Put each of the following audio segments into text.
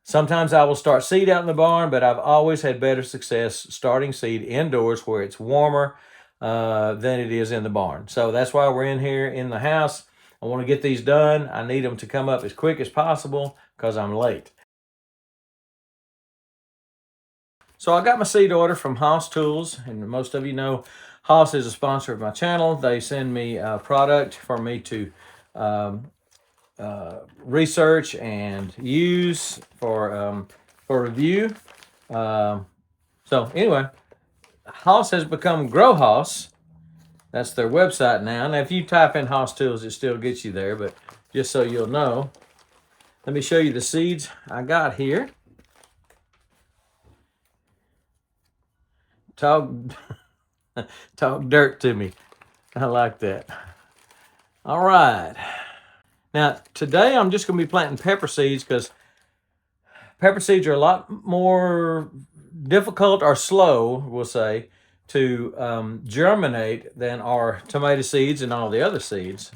Sometimes I will start seed out in the barn, but I've always had better success starting seed indoors where it's warmer than it is in the barn. So that's why we're in here in the house. I want to get these done. I need them to come up as quick as possible because I'm late. So I got my seed order from Haas Tools, and most of you know Haas is a sponsor of my channel. They send me a product for me to research and use for review. So anyway, Haas has become Grow Haas. That's their website now. Now, if you type in Haas Tools, it still gets you there. But just so you'll know, let me show you the seeds I got here. Talk dirt to me. I like that. All right. Now, today I'm just going to be planting pepper seeds because pepper seeds are a lot more difficult or slow, we'll say, to germinate than are tomato seeds and all the other seeds.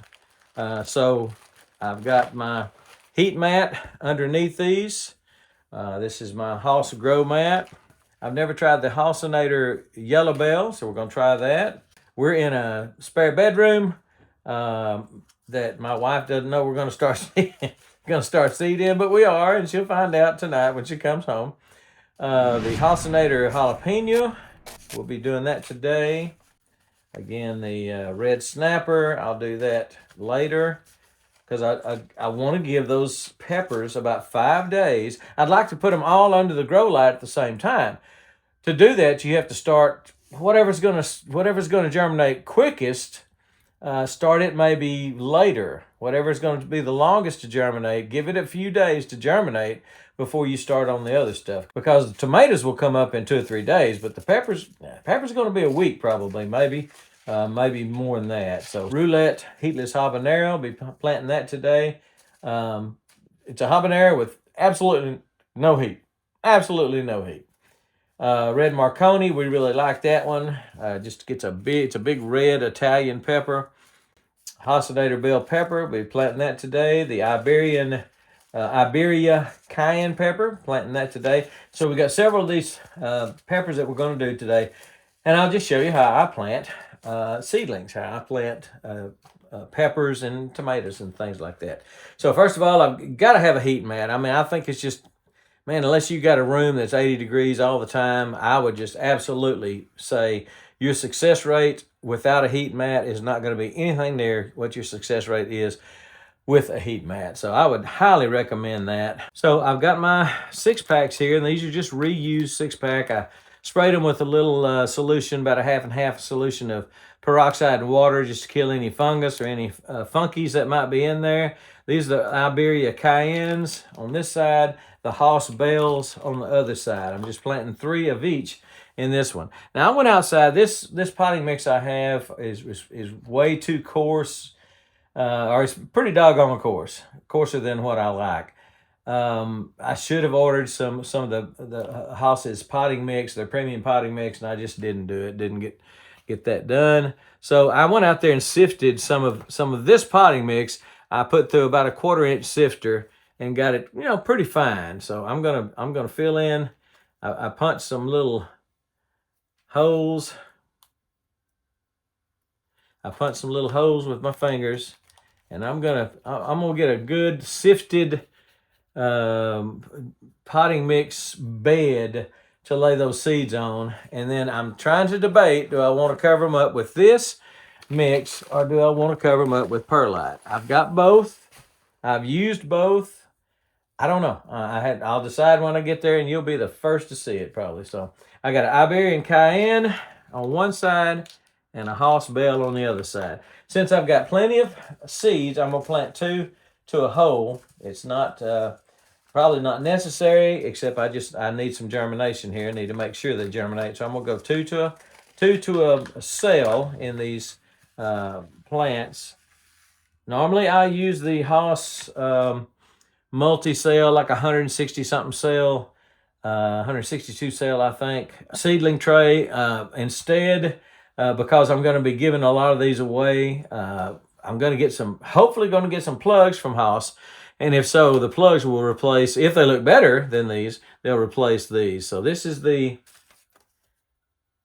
So I've got my heat mat underneath these. This is my Haas Grow mat. I've never tried the Haasinator Yellow Bell, so we're going to try that. We're in a spare bedroom that my wife doesn't know we're going to start seed in, but we are, and she'll find out tonight when she comes home. The Haasinator Jalapeno, we'll be doing that today. Again, the red snapper, I'll do that later because I want to give those peppers about 5 days. I'd like to put them all under the grow light at the same time. To do that, you have to start whatever's going to germinate quickest. Start it maybe later. Whatever's going to be the longest to germinate, give it a few days to germinate before you start on the other stuff. Because the tomatoes will come up in 2 or 3 days, but the peppers going to be a week probably, maybe more than that. So roulette heatless habanero, I'll be planting that today. It's a habanero with absolutely no heat. Absolutely no heat. Red Marconi, we really like that one. Just gets it's a big red Italian pepper. Haasinator bell pepper, we'll be planting that today. The Iberia cayenne pepper, planting that today. So we got several of these peppers that we're going to do today. And I'll just show you how I plant seedlings, how I plant peppers and tomatoes and things like that. So first of all, I've got to have a heat mat. I mean, I think it's just, man, unless you got a room that's 80 degrees all the time, I would just absolutely say your success rate without a heat mat is not going to be anything near what your success rate is with a heat mat. So I would highly recommend that. So I've got my 6-packs here, and these are just reused 6-pack. I sprayed them with a little solution, about a half and half solution of peroxide and water, just to kill any fungus or any funkies that might be in there. These are the Iberia cayennes on this side, the Haas bells on the other side. I'm just planting 3 of each in this one. Now I went outside. This potting mix I have is way too coarse, or it's pretty doggone coarse, coarser than what I like. I should have ordered some of the Haas's potting mix, their premium potting mix, and I just didn't do it. Didn't get that done. So I went out there and sifted some of this potting mix. I put through about a 1/4-inch sifter and got it, pretty fine. So I'm gonna fill in. I punched some little holes. I punched some little holes with my fingers, and I'm gonna get a good sifted potting mix bed to lay those seeds on. And then I'm trying to debate, do I want to cover them up with this mix or do I want to cover them up with perlite? I've got both. I've used both. I don't know. I'll decide when I get there, and you'll be the first to see it probably. So I got an Iberian cayenne on one side and a Haas bell on the other side. Since I've got plenty of seeds, I'm gonna plant 2 to a hole. It's not probably not necessary, except I need some germination here. I need to make sure they germinate. So I'm gonna go 2 to a cell in these plants. Normally I use the Haas multi-cell, like 160 something cell, 162 cell I think, seedling tray. Instead, because I'm going to be giving a lot of these away, I'm going to hopefully going to get some plugs from Haas. And if so, the plugs will replace, if they look better than these, they'll replace these. So this is the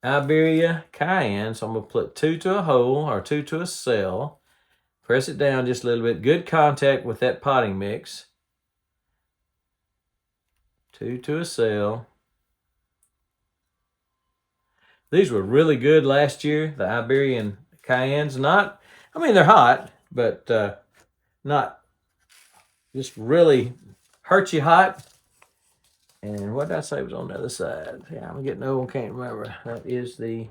Iberia Cayenne. So I'm going to put 2 to a hole or 2 to a cell. Press it down just a little bit. Good contact with that potting mix. 2 to a cell. These were really good last year, the Iberian Cayennes. They're hot, but not just really hurt you hot. And what did I say was on the other side? Yeah, I'm getting old, can't remember. That is the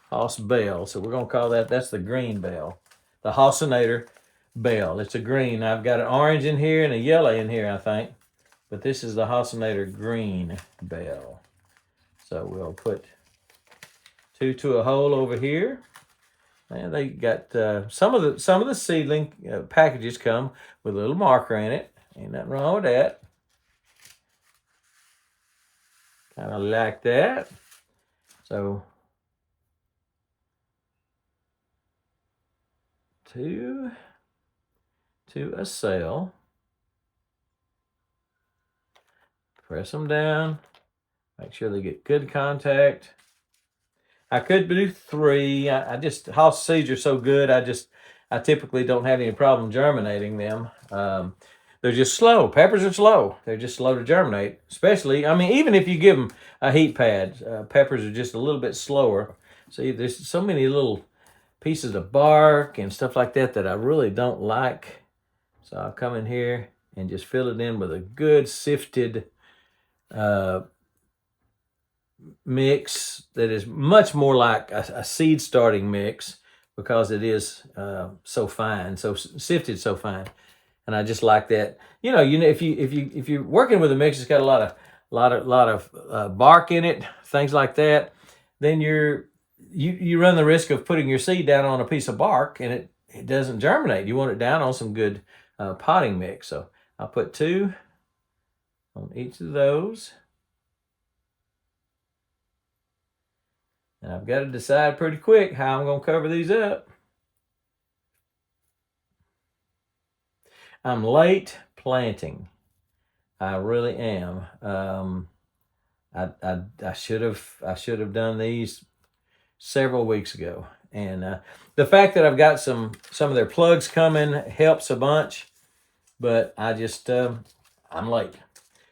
Haas Bell. So we're going to call that's the green bell. The Hausinator bell. It's a green. I've got an orange in here and a yellow in here, I think. But this is the Hausinator green bell. So we'll put 2 to a hole over here. And they got some of the seedling packages come with a little marker in it. Ain't nothing wrong with that. Kind of like that. So 2 to a cell. Press them down. Make sure they get good contact. I could do 3. Haas seeds are so good. I typically don't have any problem germinating them. They're just slow. Peppers are slow. They're just slow to germinate. Especially, even if you give them a heat pad, peppers are just a little bit slower. See, there's so many little pieces of bark and stuff like that I really don't like. So I'll come in here and just fill it in with a good sifted mix that is much more like a seed starting mix because it is so fine, so sifted so fine. And I just like that. If you're working with a mix that's got a lot of bark in it, things like that, then you run the risk of putting your seed down on a piece of bark and it doesn't germinate. You want it down on some good potting mix. So I'll put 2 on each of those. And I've got to decide pretty quick how I'm going to cover these up. I'm late planting. I really am. I should have done these several weeks ago. And the fact that I've got some of their plugs coming helps a bunch. But I'm late.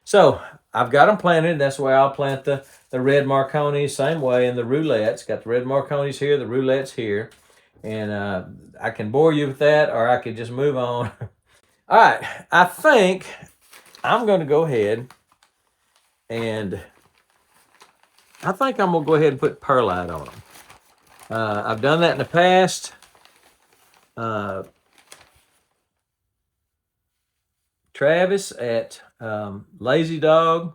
So I've got them planted. That's where I'll plant the red Marconis, same way, and the roulettes. Got the red Marconis here, the roulettes here. And I can bore you with that, or I could just move on. All right, I think I'm going to go ahead and I'm going to go ahead and put perlite on them. I've done that in the past. Travis at Lazy Dog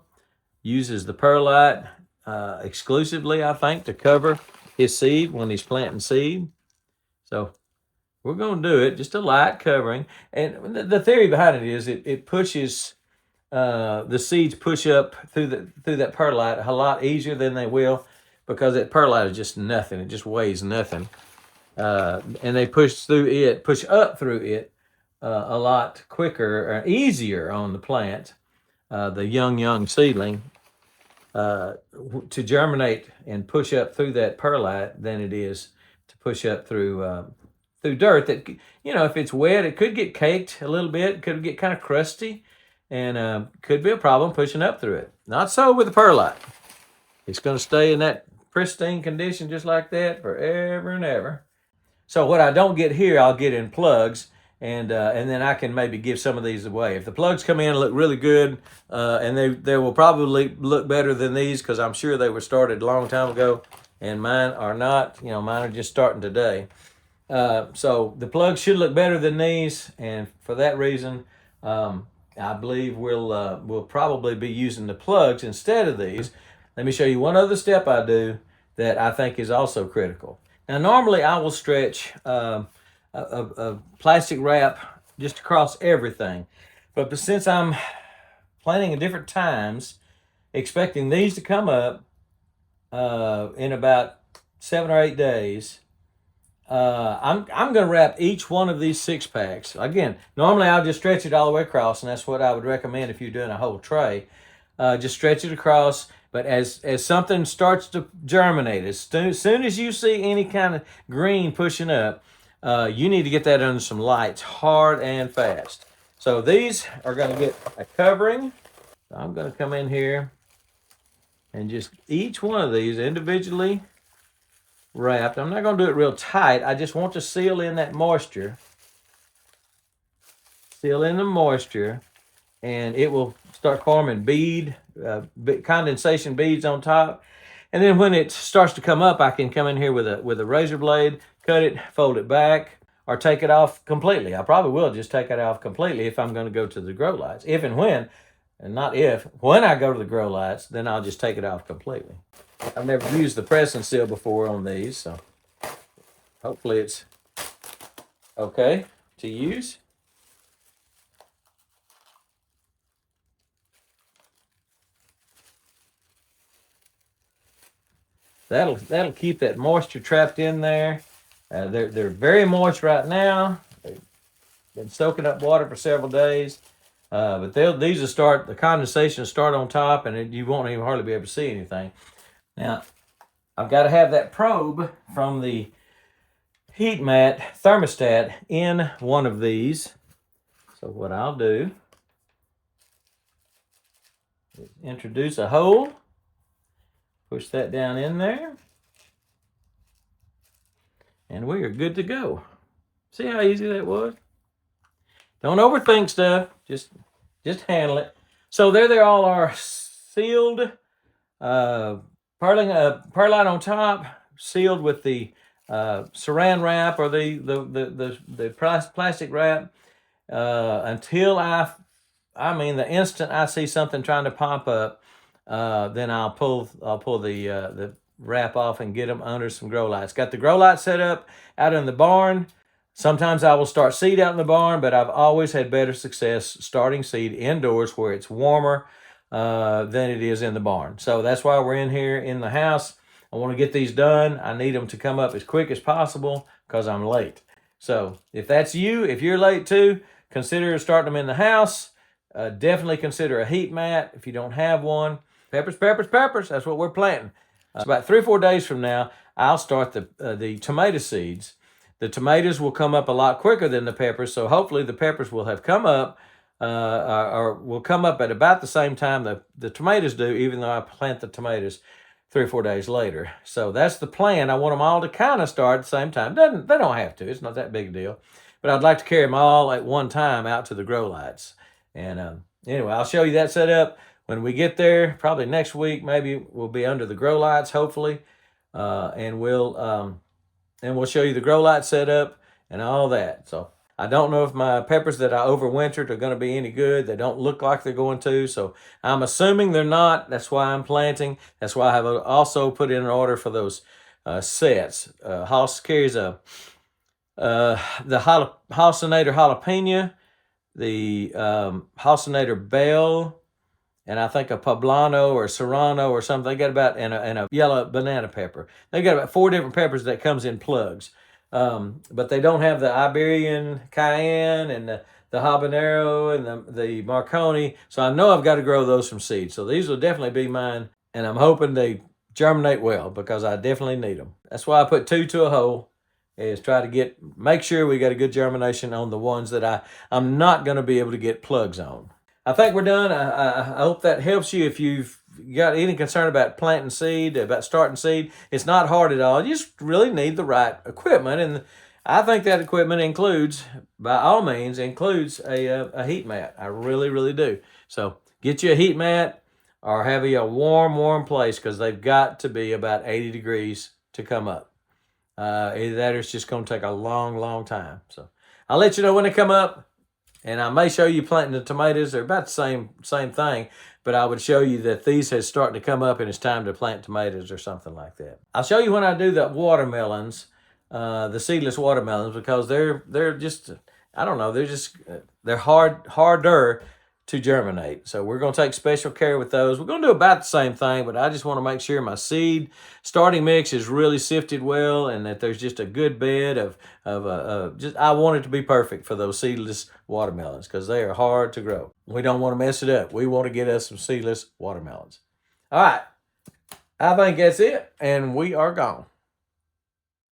uses the perlite exclusively, I think, to cover his seed when he's planting seed. So we're going to do it, just a light covering. And the theory behind it is it pushes, the seeds push up through that perlite a lot easier than they will because that perlite is just nothing. It just weighs nothing. And they push up through it a lot quicker or easier on the plant, the young seedling, to germinate and push up through that perlite than it is to push up through dirt that, if it's wet, it could get caked a little bit, could get kind of crusty, and could be a problem pushing up through it. Not so with the perlite. It's going to stay in that pristine condition just like that forever and ever. So what I don't get here, I'll get in plugs, and then I can maybe give some of these away. If the plugs come in and look really good, and they will probably look better than these because I'm sure they were started a long time ago, and mine are not. Mine are just starting today. So the plugs should look better than these, and for that reason, I believe we'll probably be using the plugs instead of these. Let me show you one other step I do that I think is also critical. Now, normally I will stretch a plastic wrap just across everything, but since I'm planting at different times, expecting these to come up in about 7 or 8 days, I'm going to wrap each one of these 6-packs. Again, normally I'll just stretch it all the way across, and that's what I would recommend if you're doing a whole tray. Just stretch it across. But as something starts to germinate, as soon as you see any kind of green pushing up, you need to get that under some lights hard and fast. So these are going to get a covering. So I'm going to come in here and just each one of these individually wrapped. I'm not going to do it real tight. I just want to seal in that moisture. Seal in the moisture, and it will start forming condensation beads on top. And then when it starts to come up, I can come in here with a razor blade, cut it, fold it back, or take it off completely. I probably will just take it off completely if I'm going to go to the grow lights. If and when, and not if, when I go to the grow lights, then I'll just take it off completely. I've never used the pressing seal before on these, so hopefully it's okay to use. That'll keep that moisture trapped in there. They're very moist right now. They've been soaking up water for several days. But these will start, the condensation will start on top, and you won't even hardly be able to see anything. Now, I've got to have that probe from the heat mat thermostat in one of these. So what I'll do is introduce a hole, push that down in there, and we are good to go. See how easy that was? Don't overthink stuff. Just handle it. So there they all are, sealed, perlite on top, sealed with the saran wrap or the plastic wrap until the instant I see something trying to pop up, then I'll pull the wrap off and get them under some grow lights. Got the grow light set up out in the barn. Sometimes I will start seed out in the barn, but I've always had better success starting seed indoors where it's warmer than it is in the barn. So that's why we're in here in the house. I want to get these done. I need them to come up as quick as possible because I'm late. So if that's you, if you're late too, consider starting them in the house. Definitely consider a heat mat if you don't have one. Peppers, peppers, peppers. That's what we're planting. So about 3 or 4 days from now, I'll start the tomato seeds. The tomatoes will come up a lot quicker than the peppers, so hopefully the peppers will have come up or will come up at about the same time the tomatoes do, even though I plant the tomatoes 3 or 4 days later. So that's the plan. I want them all to kind of start at the same time. They don't have to. It's not that big a deal. But I'd like to carry them all at one time out to the grow lights. And anyway, I'll show you that setup when we get there. Probably next week, maybe we'll be under the grow lights, hopefully. And we'll show you the grow light setup and all that. So I don't know if my peppers that I overwintered are going to be any good. They don't look like they're going to. So I'm assuming they're not. That's why I'm planting. That's why I have also put in an order for those sets. Haas carries the Halcinator jalapeno, the Halcinator bell, and I think a poblano or serrano or something. They got about, and a yellow banana pepper. They got about 4 different peppers that comes in plugs. But they don't have the Iberian cayenne and the habanero and the Marconi. So I know I've got to grow those from seed. So these will definitely be mine. And I'm hoping they germinate well because I definitely need them. That's why I put 2 to a hole, is try to make sure we got a good germination on the ones that I'm not going to be able to get plugs on. I think we're done. I hope that helps you if you've got any concern about planting seed, about starting seed. It's not hard at all. You just really need the right equipment. And I think that equipment includes, by all means, a heat mat. I really, really do. So get you a heat mat or have you a warm place because they've got to be about 80 degrees to come up. Either that or it's just going to take a long, long time. So I'll let you know when they come up. And I may show you planting the tomatoes. They're about the same thing, but I would show you that these are starting to come up and it's time to plant tomatoes or something like that. I'll show you when I do the watermelons, the seedless watermelons, because they're just, I don't know, they're harder to germinate. So we're going to take special care with those. We're going to do about the same thing, but I just want to make sure my seed starting mix is really sifted well and that there's just a good bed of I want it to be perfect for those seedless watermelons because they are hard to grow. We don't want to mess it up. We want to get us some seedless watermelons. All right. I think that's it, and we are gone.